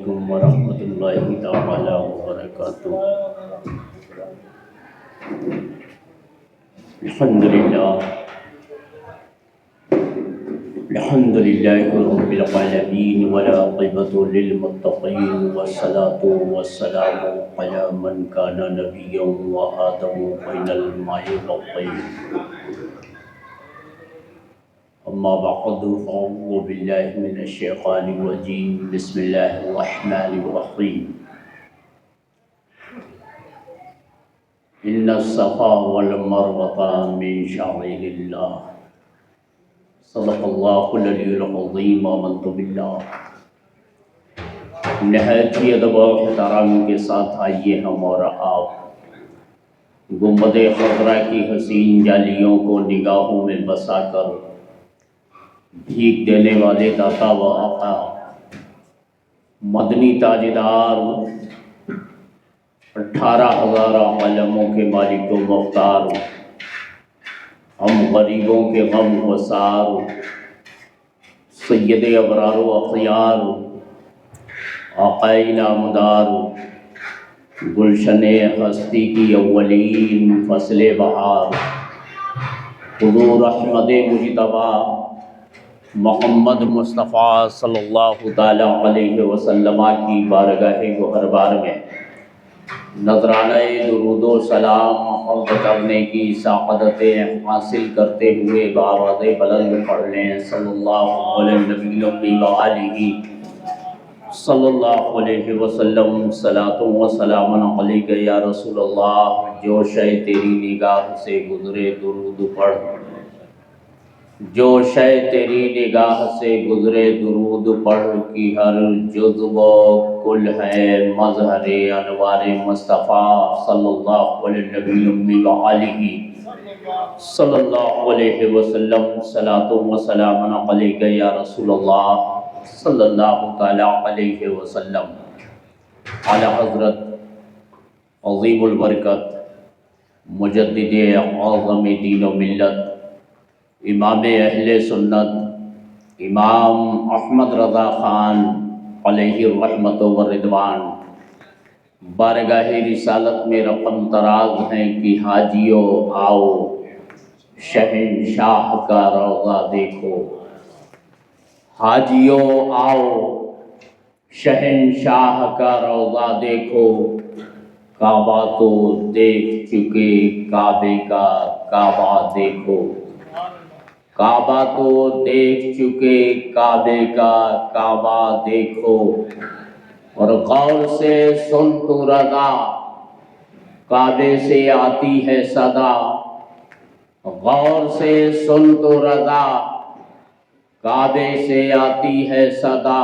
علیکم ورحمۃ اللہ تعالی وبرکاتہ۔ الحمدللہ رب العالمین والعاقبۃ للمتقین والصلاۃ والسلام علی من کان نبیا وآدم بین الماء والطین۔ اما بعد فاعوذ باللہ من الشیطان الرجیم، بسم اللہ الرحمن الرحیم۔ ان الصفا والمروۃ من شعائر اللہ، صدق اللہ العلی العظیم وآمنت باللہ۔ نہایت ہی ادب و احترام کے ساتھ آئیے ہم اور آپ گنبد خضرا کی حسین جالیوں کو نگاہوں میں بسا کر بھیک دینے والے داتا و آقا مدنی تاجدار 18,000 عالموں کے مالک و مختار، ہم غریبوں کے غم و سار، سید ابرار و اخیار، آقائے نامدار، گلشن ہستی کی اولین فصل بہار، حضور احمد مجتبیٰ محمد مصطفیٰ صلی اللہ تعالیٰ علیہ وسلم کی بارگاہ گوہربار میں نذرانہ درود و سلام عرض کرنے کی سعادت حاصل کرتے ہوئے بآواز بلند پڑھ لیں صلی اللہ علیہ نبی وآلہ صلی اللہ علیہ وسلم۔ صلاۃ و سلام علیک یا رسول اللہ، جو شے تیری نگاہ سے گزرے درود پڑھ، جو شے تیری نگاہ سے گزرے درود پڑھ، کی ہر جزو و کل ہے مظہر انوار مصطفیٰ صلی اللہ علیہ نبی وآلہ صلی اللہ علیہ وسلم۔ صلاۃ و سلام علیک یا رسول اللہ صلی اللہ تعالیٰ علیہ وسلم۔ اعلیٰ حضرت عظیم البرکت مجدد اعظم دین و ملت، امام اہل سنت امام احمد رضا خان علیہ الرحمت والرضوان بارگاہ رسالت میں رقم تراز ہیں کہ حاجیو آؤ شہنشاہ کا روضہ دیکھو، حاجیو آؤ شہنشاہ کا روضہ دیکھو، کعبہ تو دیکھ چکے کعبے کا کعبہ دیکھو، کعبہ تو دیکھ چکے کعبے کا کعبہ دیکھو، اور غور سے سن تو رضا کعبے سے آتی ہے صدا، غور سے سن تو رضا کعبے سے آتی ہے صدا،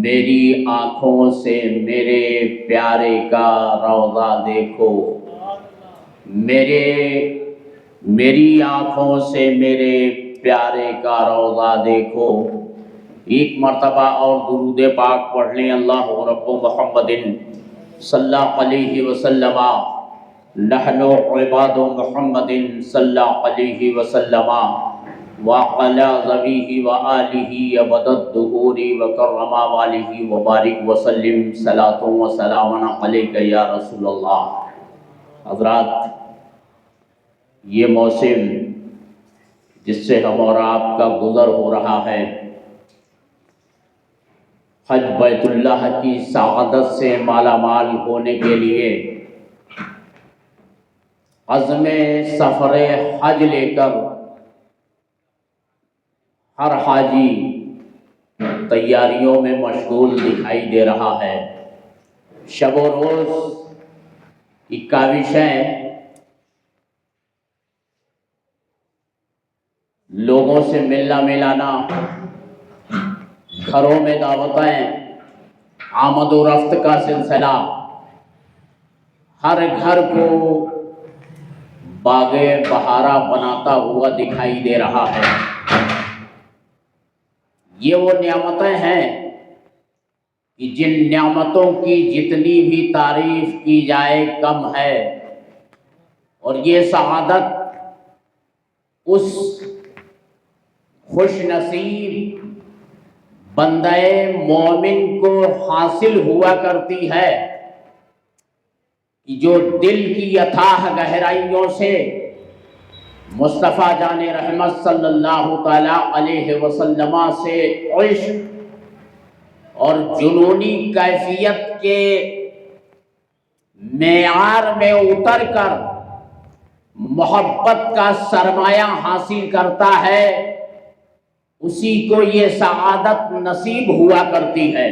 میری آنکھوں سے میرے پیارے کا روضہ دیکھو، میری آنکھوں سے میرے پیارے کا روضہ دیکھو۔ ایک مرتبہ اور درود پاک پڑھ لیں۔ اللہ رب محمد صلی اللہ علیہ وسلم، نحن عباد محمد صلی اللہ علیہ وسلم، وعلی ذویہ وآلہ ابد الدہور وکرم والہ وبارک وسلم۔ صلاۃ و سلام علیک یا رسول اللہ۔ حضرات، یہ موسم جس سے ہم اور آپ کا گزر ہو رہا ہے، حج بیت اللہ کی سعادت سے مالا مال ہونے کے لیے عزم سفر حج لے کر ہر حاجی تیاریوں میں مشغول دکھائی دے رہا ہے۔ شب و روز کی کاوشیں، لوگوں سے ملنا ملانا، گھروں میں دعوتیں، آمد و رفت کا سلسلہ، ہر گھر کو باغ بہارا بناتا ہوا دکھائی دے رہا ہے۔ یہ وہ نعمتیں ہیں کہ جن نعمتوں کی جتنی بھی تعریف کی جائے کم ہے، اور یہ سعادت اس خوش نصیب بندہ مومن کو حاصل ہوا کرتی ہے کہ جو دل کی اتھاہ گہرائیوں سے مصطفیٰ جان رحمت صلی اللہ تعالی علیہ وسلم سے عشق اور جنونی کیفیت کے معیار میں اتر کر محبت کا سرمایہ حاصل کرتا ہے، اسی کو یہ سعادت نصیب ہوا کرتی ہے۔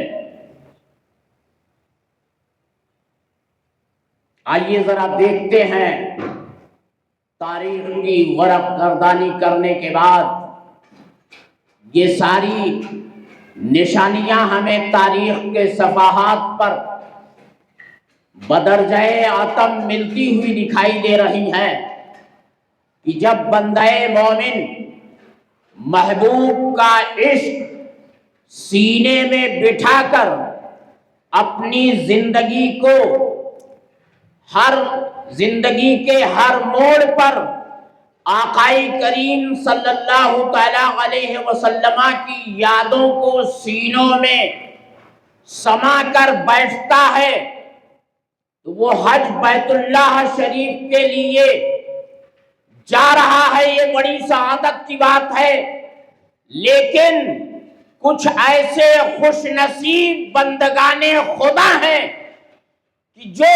آئیے ذرا دیکھتے ہیں، تاریخ کی ورق گردانی کرنے کے بعد یہ ساری نشانیاں ہمیں تاریخ کے صفحات پر بدرجہ عتم ملتی ہوئی دکھائی دے رہی ہیں کہ جب بندہ مومن محبوب کا عشق سینے میں بٹھا کر اپنی زندگی کو زندگی کے ہر موڑ پر آقائے کریم صلی اللہ تعالی علیہ وسلم کی یادوں کو سینوں میں سما کر بیٹھتا ہے تو وہ حج بیت اللہ شریف کے لیے جا رہا ہے، یہ بڑی سعادت کی بات ہے۔ لیکن کچھ ایسے خوش نصیب بندگان خدا ہیں کہ جو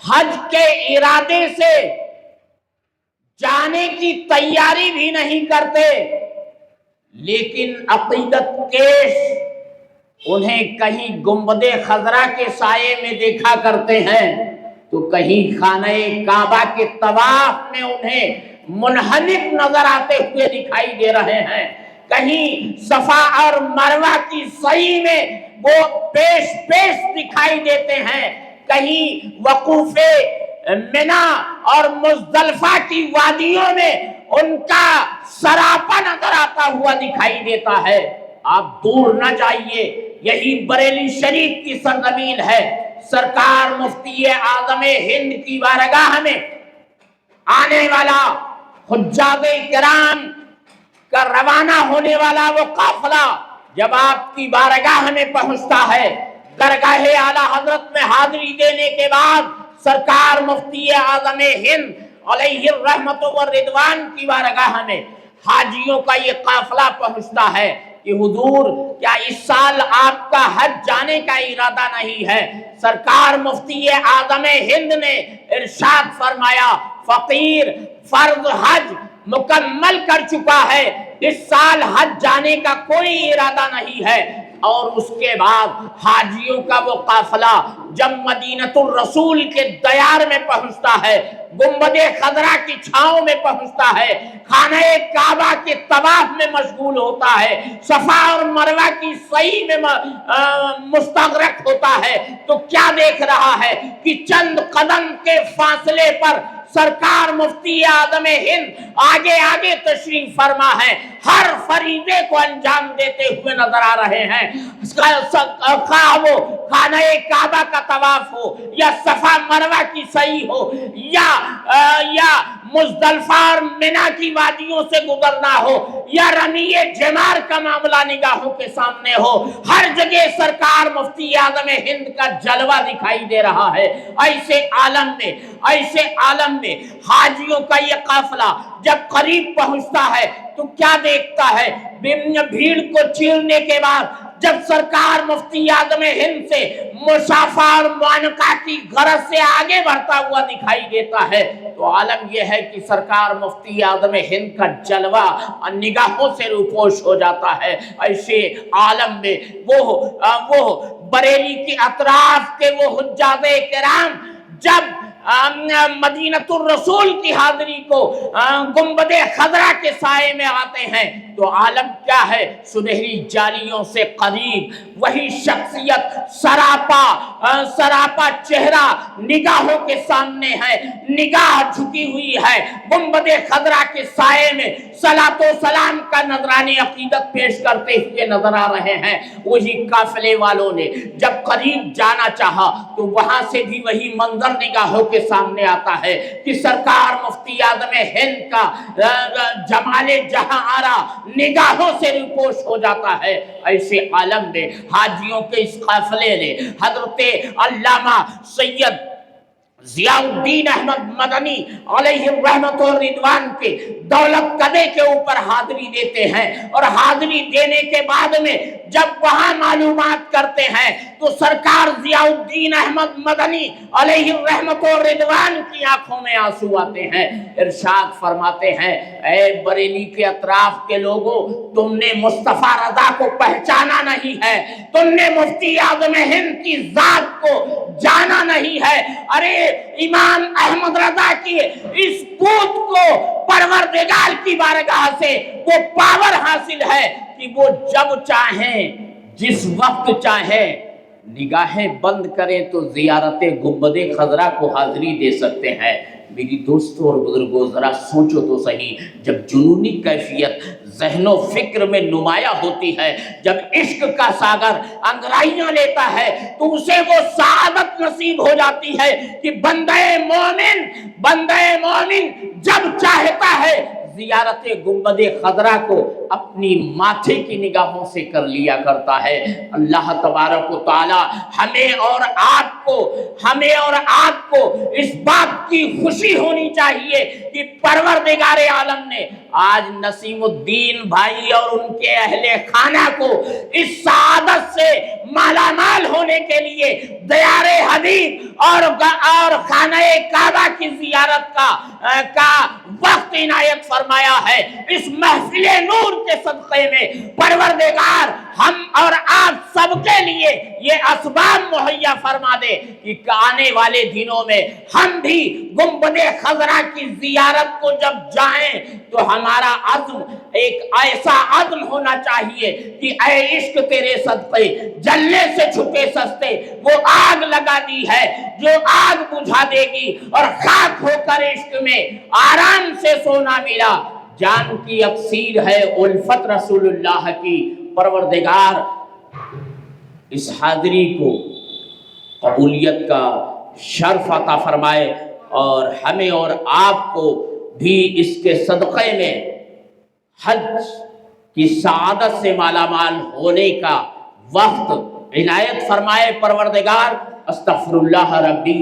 حج کے ارادے سے جانے کی تیاری بھی نہیں کرتے، لیکن عقیدت کیش انہیں کہیں گنبد خضرا کے سائے میں دیکھا کرتے ہیں تو کہیں خانہ کعبہ کے طواف میں انہیں منہمک نظر آتے ہوئے دکھائی دے رہے ہیں، کہیں صفا اور مروہ کی سعی میں وہ پیش دکھائی دیتے ہیں، کہیں وقوف منا اور مزدلفہ کی وادیوں میں ان کا سراپا نظر آتا ہوا دکھائی دیتا ہے۔ آپ دور نہ جائیے، یہی بریلی شریف کی سرزمین ہے۔ سرکار مفتی اعظم ہند کی بارگاہ میں آنے والا حجاج کرام کا روانہ ہونے والا وہ قافلہ جب آپ کی بارگاہ میں پہنچتا ہے، درگاہ اعلیٰ حضرت میں حاضری دینے کے بعد سرکار مفتی اعظم ہند علیہ الرحمت والرضوان کی بارگاہ میں حاجیوں کا یہ قافلہ پہنچتا ہے کہ حضور کیا اس سال آپ کا حج جانے کا ارادہ نہیں ہے؟ سرکار مفتی اعظم ہند نے ارشاد فرمایا، فقیر فرض حج مکمل کر چکا ہے، اس سال حج جانے کا کوئی ارادہ نہیں ہے۔ اور اس کے بعد حاجیوں کا وہ قافلہ جب مدینۃ الرسول کے دیار میں پہنچتا ہے، گنبد خضرا کی چھاؤں میں پہنچتا ہے، خانہ کعبہ کے طواف میں مشغول ہوتا ہے، صفا اور مروہ کی سعی میں مستغرق ہوتا ہے، تو کیا دیکھ رہا ہے کہ چند قدم کے فاصلے پر سرکار مفتی اعظم ہند آگے آگے تشریف فرما ہے، ہر فریضے کو انجام دیتے ہوئے نظر آ رہے ہیں۔ خواہ وہ خانہ کعبہ کا طواف ہو یا صفا مروہ کی سعی ہو یا مزدلفہ اور منا کی وادیوں سے گزرنا ہو یا رمی جمار کا معاملہ نگاہوں کے سامنے ہو، ہر جگہ سرکار مفتی اعظم ہند کا جلوہ دکھائی دے رہا ہے۔ ایسے عالم میں حاجیوں کا یہ قافلہ جب قریب پہنچتا ہے تو کیا دیکھتا ہے؟ بھیڑ کو چیرنے کے بعد جب سرکار مفتی اعظم ہند سے مصافحہ اور معانقہ کی غرض سے آگے بڑھتا ہوا دکھائی دیتا ہے تو عالم یہ ہے کہ سرکار مفتی اعظم ہند کا جلوہ نگاہوں سے روپوش ہو جاتا ہے۔ ایسے عالم میں وہ بریلی کے اطراف کے وہ حجاج کرام جب مدینۃ الرسول کی حاضری کو گنبد خضرا کے سائے میں آتے ہیں تو عالم کیا ہے؟ سنہری جالیوں سے قریب وہی شخصیت سراپا چہرہ نگاہوں کے سامنے ہے، نگاہ جھکی ہوئی ہے، گنبد خضرا کے سائے میں صلاۃ و سلام کا نذرانِ عقیدت پیش کرتے ہوئے نظر آ رہے ہیں۔ وہی قافلے والوں نے جب قریب جانا چاہا تو وہاں سے بھی وہی منظر نگاہوں کے سامنے آتا ہے کہ سرکار مفتی اعظم ہند کا جمال جہاں آرا نگاہوں سے روپوش ہو جاتا ہے۔ ایسے عالم میں حاجیوں کے اس قافلے نے حضرت علامہ سید ضیاء الدین احمد مدنی علیہ الرحمت و رضوان کے دولت قدے کے اوپر حاضری دیتے ہیں، اور حاضری دینے کے بعد میں جب وہاں معلومات کرتے ہیں تو سرکار ضیاء الدین احمد مدنی علیہ الرحمت و رضوان کی آنکھوں میں آنسو آتے ہیں۔ ارشاد فرماتے ہیں، اے بریلی کے اطراف کے لوگوں، تم نے مصطفیٰ رضا کو پہچانا نہیں ہے، تم نے مفتی اعظم ہند کی ذات کو جانا نہیں ہے۔ ارے امام احمد رضا کی اس پوت کو پروردگار کی بارگاہ سے وہ پاور حاصل ہے کہ وہ جب چاہیں، جس وقت چاہیں، نگاہیں بند کریں تو زیارت گنبد خضرا کو حاضری دے سکتے ہیں۔ میری دوستوں اور بزرگوں، ذرا سوچو تو صحیح، جب جنونی کیفیت ذہن و فکر میں نمایاں ہوتی ہے، جب عشق کا ساگر انگرائیاں لیتا ہے تو اسے وہ سعادت نصیب ہو جاتی ہے کہ بندہ مومن جب چاہتا ہے زیارت گنبد خضرا کو اپنی ماتھے کی نگاہوں سے کر لیا کرتا ہے۔ اللہ تبارک و تعالی ہمیں اور آپ کو اس بات کی خوشی ہونی چاہیے کہ پروردگار عالم نے آج نسیم الدین بھائی اور ان کے اہل خانہ کو اس سعادت سے مالا مال ہونے کے لیے دیار حبیب اور خانہ کعبہ کی زیارت کا وقت عنایت فرمایا ہے۔ اس محفل نور کے صدقے میں پروردگار ہم اور آپ سب کے لیے یہ اسباب مہیا فرما دے کہ آنے والے دنوں میں ہم بھی گنبد خضرا کی زیارت کو جب جائیں تو ہمارا عزم ایک ایسا عزم ہونا چاہیے کہ اے عشق تیرے صدقے جلنے سے چھپے سستے وہ آگ لگا دی ہے جو آگ بجھا دے گی، اور خاک ہو کر عشق میں آرام سے سونا ملا، جان کی اکسیر ہے الفت رسول اللہ کی۔ پروردگار اس حاضری کو قبولیت کا شرف عطا فرمائے، اور ہمیں اور آپ کو بھی اس کے صدقے میں حج کی سعادت سے مالا مال ہونے کا وقت عنایت فرمائے۔ پروردگار استغفر اللہ ربی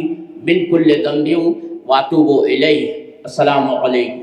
من کل ذنب واتوب الیہ۔ السلام علیکم۔